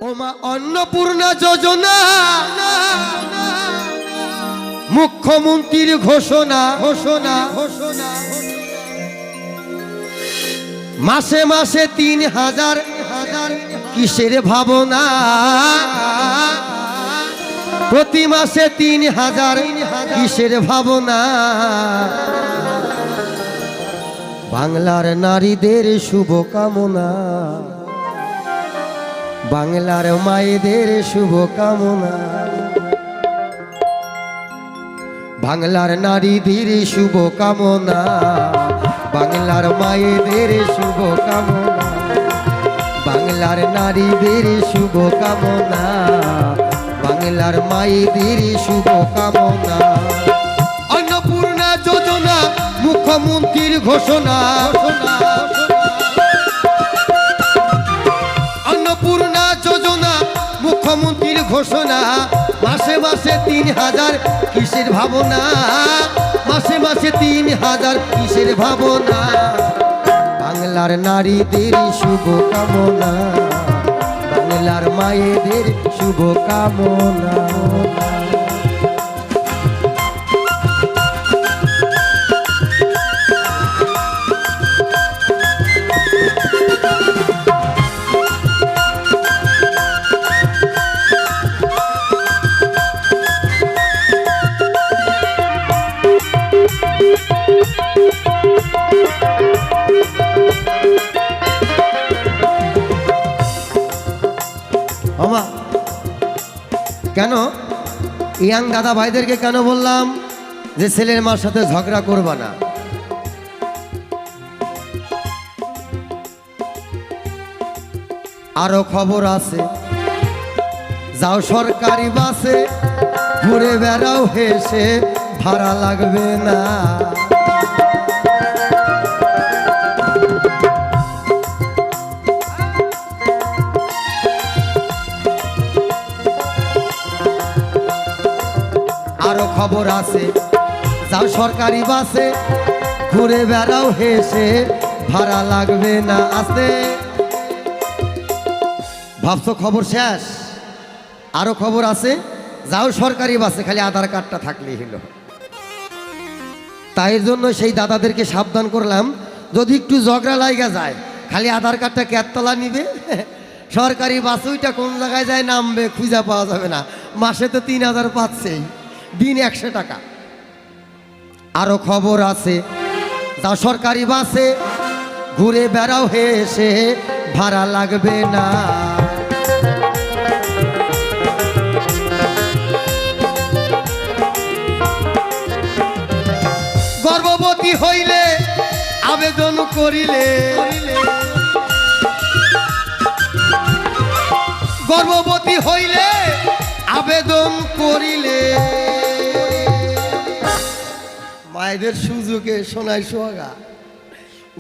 ওমা অন্নপূর্ণা যোজনা মুখ্যমন্ত্রীর ঘোষণা ঘোষণা ঘোষণা মাসে মাসে ৩,০০০ কিসের ভাবনা প্রতি মাসে ৩,০০০ কিসের ভাবনা বাংলার নারীদের শুভ কামনা বাংলার মায়েদের শুভ কামনা বাংলার নারীদের শুভ কামনা বাংলার মায়েদের শুভ কামনা বাংলার নারীদের শুভ কামনা বাংলার মায়েদের শুভ কামনা অন্নপূর্ণা যোজনা মুখ্যমন্ত্রীর ঘোষণা অন্নপূর্ণা যোজনা মুখ্যমন্ত্রীর ঘোষণা মাসে মাসে ৩,০০০ কিসের ভাবনা মাসে মাসে ৩,০০০ কিসের ভাবনা বাংলার নারীদের শুভ কামনা বাংলার মায়েদের শুভ কামনা কেন ইয়াং দাদা ভাইদেরকে কেন বললাম যে ছেলের মার সাথে ঝগড়া করবা না আরো খবর আছে যাও সরকারি বাসে ঘুরে বেড়াও হেসে ভাড়া লাগবে না আরো খবর আছে যাও সরকারি বাসে ঘুরে বেড়াও হেসে ভাড়া লাগবে না আসতে ভাবছো খবর শেষ আরো খবর আছে যাও সরকারি বাসে খালি আধার কার্ডটা থাকলেই হলো তাই জন্য সেই দাদাদেরকে সাবধান করলাম যদি একটু ঝগড়া লাগা যায় খালি আধার কার্ডটা ক্যাততলা নিবে সরকারি বাস ওইটা কোন জায়গায় যায় নামবে খুঁজে পাওয়া যাবে না মাসে তো ৩,০০০ পাচ্ছেই দিন ১০০ টাকা আরো খবর আছে যা সরকারি বাসে ঘুরে বেড়াও হেসে ভাড়া লাগবে না গর্ভবতী হইলে আবেদন করিলে গর্ভবতী হইলে আবেদন করিলে মায়েদের সুযোগে সোনায় সোহাগা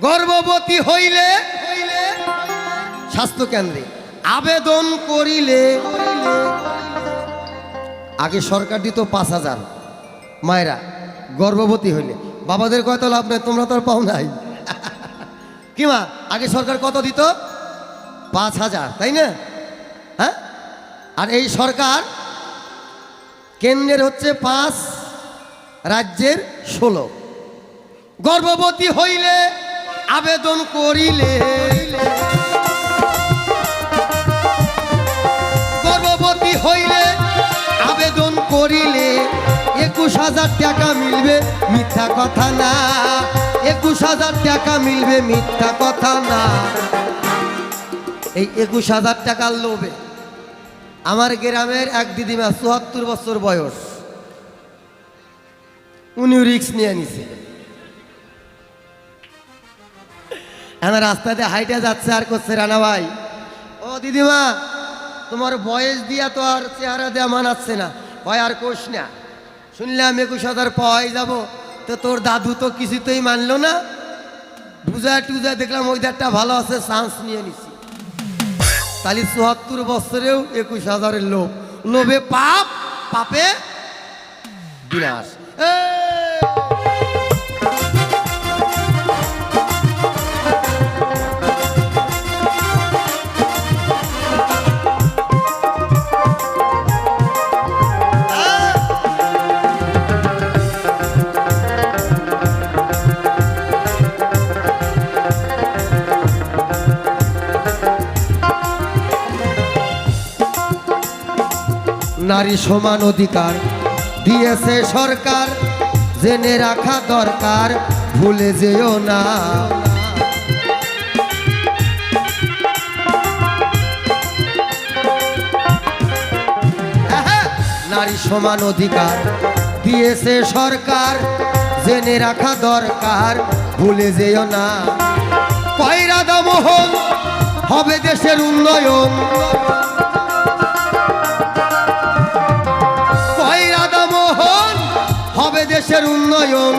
গর্ভবতী হইলে স্বাস্থ্য কেন্দ্রে আবেদন করিলে আগে সরকার দিত ৫,০০০ মায়েরা গর্ভবতী হইলে বাবাদের কত লাভ নেই তোমরা তো আর পাও নাই কি মা আগে সরকার কত দিত ৫,০০০ তাই না হ্যাঁ আর এই সরকার কেন্দ্রের হচ্ছে ৫ রাজ্যের ১৬ গর্ভবতী হইলে আবেদন করিলে গর্ভবতী হইলে আবেদন করিলে ২১,০০০ টাকা মিলবে মিথ্যা কথা না ২১,০০০ টাকা মিলবে মিথ্যা কথা না এই ২১,০০০ টাকার লোভে আমার গ্রামের এক দিদিমা ৭৪ বছর বয়স উনি রিক্স নিয়ে নিছে আমার রাস্তাতে হাইটে যাচ্ছে আর করছে রানা ভাই ও দিদিমা তোমার বয়স দিয়া তো আর চেহারা দেওয়া মানাচ্ছে না ভয় আর কোষ না শুনলাম ২১,০০০ পাওয়াই যাব তো তোর দাদু তো কিছুতেই মানলো না বুঝা টুজা দেখলাম ওই দারটা ভালো আছে চান্স নিয়ে নিছি তাহলে ৭৪ বছরেও ২১,০০০ লোভ লোভে পাপ পাপে বিনাশ নারী সমান অধিকার দিয়েছে সরকার, জেনে রাখা দরকার, ভুলে যেও না। নারী সমান অধিকার দিয়েছে সরকার, জেনে রাখা দরকার, ভুলে যেও না। কয়রাদা মোহন হবে দেশের উন্নয়ন, কয়রাদা মোহন হবে দেশের উন্নয়ন।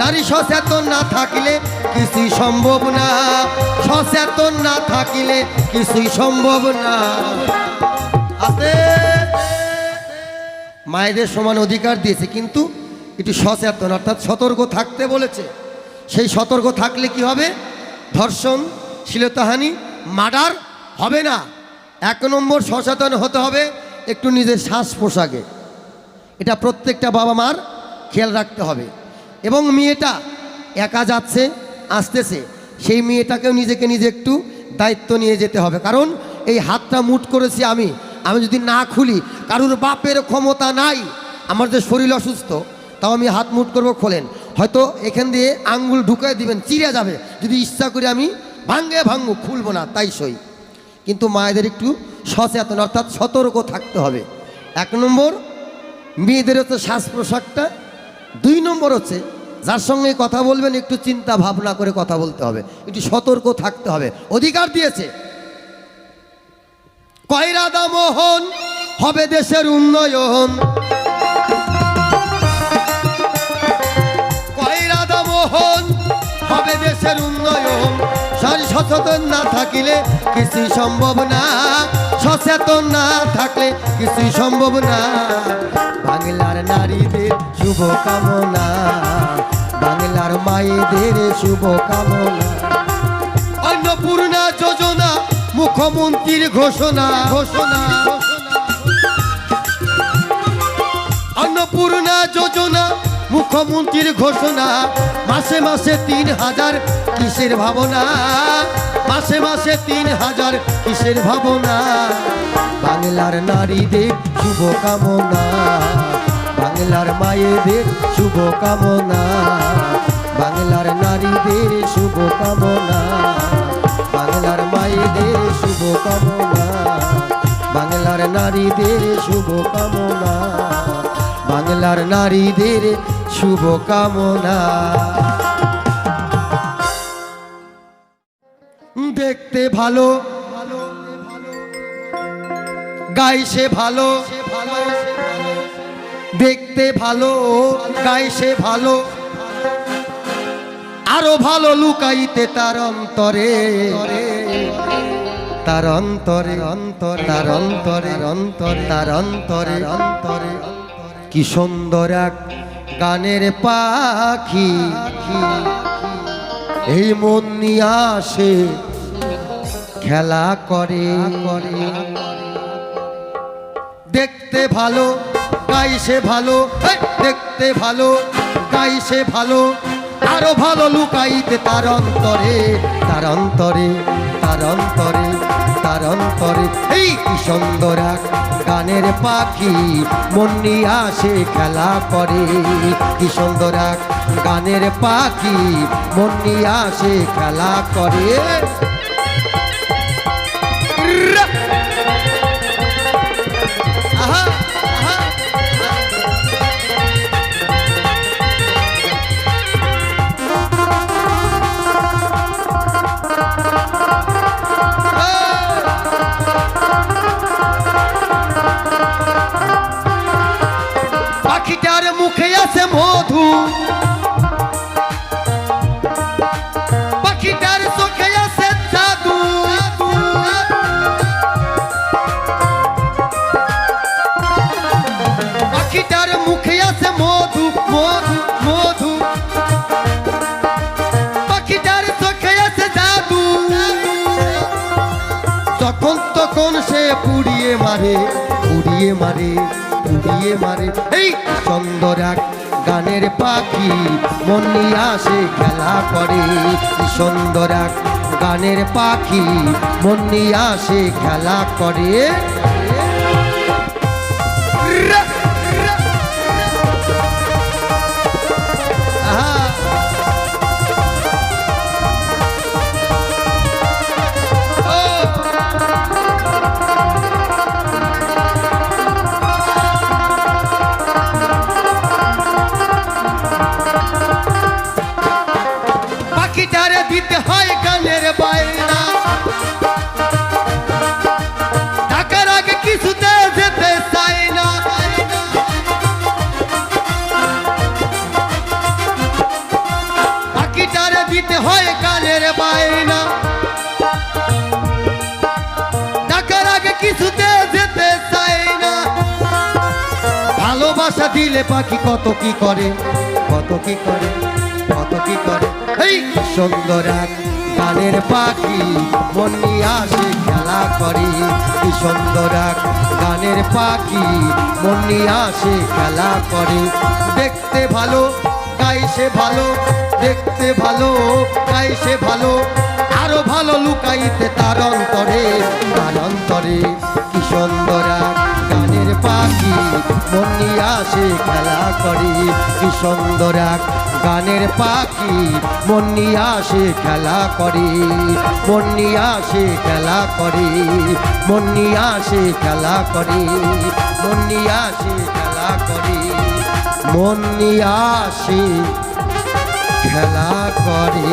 নারী সচেতন না থাকিলে কিছুই সম্ভব না, সচেতন না থাকিলে কিছুই সম্ভব না। আছে মায়েদের সমান অধিকার দিয়েছে, কিন্তু একটু সচেতন অর্থাৎ সতর্ক থাকতে বলেছে। সেই সতর্ক থাকলে কি হবে? ধর্ষণ, শ্লীলতাহানি, মার্ডার হবে না। 1 নম্বর সচেতন হতে হবে একটু নিজের শ্বাস পোশাকে, এটা প্রত্যেকটা বাবা মার খেয়াল রাখতে হবে। এবং মেয়েটা একা যাচ্ছে আসতেছে, সেই মেয়েটাকেও নিজেকে নিজে একটু দায়িত্ব নিয়ে যেতে হবে। কারণ এই হাতটা মুঠ করেছি আমি যদি না খুলি, কারুর বাপের ক্ষমতা নাই, আমার যে শরীর অসুস্থ তাও আমি হাত মুঠ করবো, খোলেন হয়তো এখান দিয়ে আঙ্গুল ঢুকাই দিবেন, চিড়ে যাবে। যদি ইচ্ছা করে আমি ভাঙবো, খুলবো না, তাই সই। কিন্তু মায়েদের একটু সচেতন অর্থাৎ সতর্ক থাকতে হবে। 1 নম্বর মেয়েদের হচ্ছে শ্বাস প্রশ্বাসটা। 2 নম্বর হচ্ছে যার সঙ্গে কথা বলবেন একটু চিন্তা ভাবনা করে কথা বলতে হবে, একটু সতর্ক থাকতে হবে। অধিকার দিয়েছে। কয়রাদা মোহন হবে দেশের উন্নয়ন, কয়রাদা মোহন হবে দেশের উন্নয়ন। সচেতন না থাকিলে কিছুই সম্ভব না, সচেতন না থাকলে কিছুই সম্ভব না। বাংলার নারীদের শুভ কামনা, বাংলার মায়েদের শুভ কামনা। অন্নপূর্ণা যোজনা মুখ্যমন্ত্রীর ঘোষণা, অন্নপূর্ণা যোজনা মুখ্যমন্ত্রীর ঘোষণা। মাসে মাসে 3000 কিসের ভাবনা, মাসে মাসে 3000 কিসের ভাবনা। বাংলার নারীদের শুভ কামনা, বাংলার মায়েদের শুভ কামনা, বাংলার নারীদের শুভ কামনা, বাংলার মায়েদের শুভ কামনা, বাংলার নারীদের শুভ কামনা, বাংলার নারীদের শুভ কামনা। দেখতে ভালো গায়ে সে ভালো, দেখতে ভালো গায়ে সে ভালো, আরো ভালো লুকাইতে তার অন্তরে, তার অন্তরে, তার অন্তরে, তার অন্তরে, অন্তরে। কি সুন্দর এক গানের পাখি, এই মন নিয়ে আসে খেলা করে। দেখতে ভালো গায়ে সে ভালো, দেখতে ভালো গায়ে সে ভালো, আরো ভালো লুকাইতে তার অন্তরে, তার অন্তরে, তার অন্তরে, তার অন্তরে। এই কি সুন্দর এক গানের পাখি, মন নিয়ে আসে খেলা করে। কি সুন্দর এক গানের পাখি, মন নিয়ে আসে খেলা করে। আহা আহা পাখিটার মুখে আছে মধু, পাখিটার চোখে আছে জাদু, পাখিটার মুখে আছে মধু, মধু, মধু, পাখিটার চোখে আছে জাদু। যখন তখন সে পুড়িয়ে মারে, পুড়িয়ে মারে, পুড়িয়ে মারে। এই সুন্দর এক গানের পাখি, মন নিয়ে আসে খেলা করে। সুন্দর এক গানের পাখি, মন নিয়ে আসে খেলা করে। ভালোবাসা দিলে পাখি কত কি করে, কত কি করে, কত কি করে। এই কি সুন্দর এক গানের পাখি মন নিয়ে আসে খেলা করে, কি সুন্দর এক গানের পাখি মন নিয়ে আসে খেলা করে। দেখতে ভালো গাইছে ভালো, দেখতে ভালো গাইছে ভালো, আরো ভালো লুকাইতে তার অন্তরে, তার অন্তরে। কি সুন্দর এক গানের পাখি মন নিয়ে আসে খেলা করে, কি সুন্দর এক গানের পাখি মন নিয়ে আসে খেলা করে, মন নিয়ে আসে খেলা করে, মন নিয়ে আসে খেলা করে, মন নিয়ে আসে খেলা করে, মন নিয়ে আসে খেলা করে।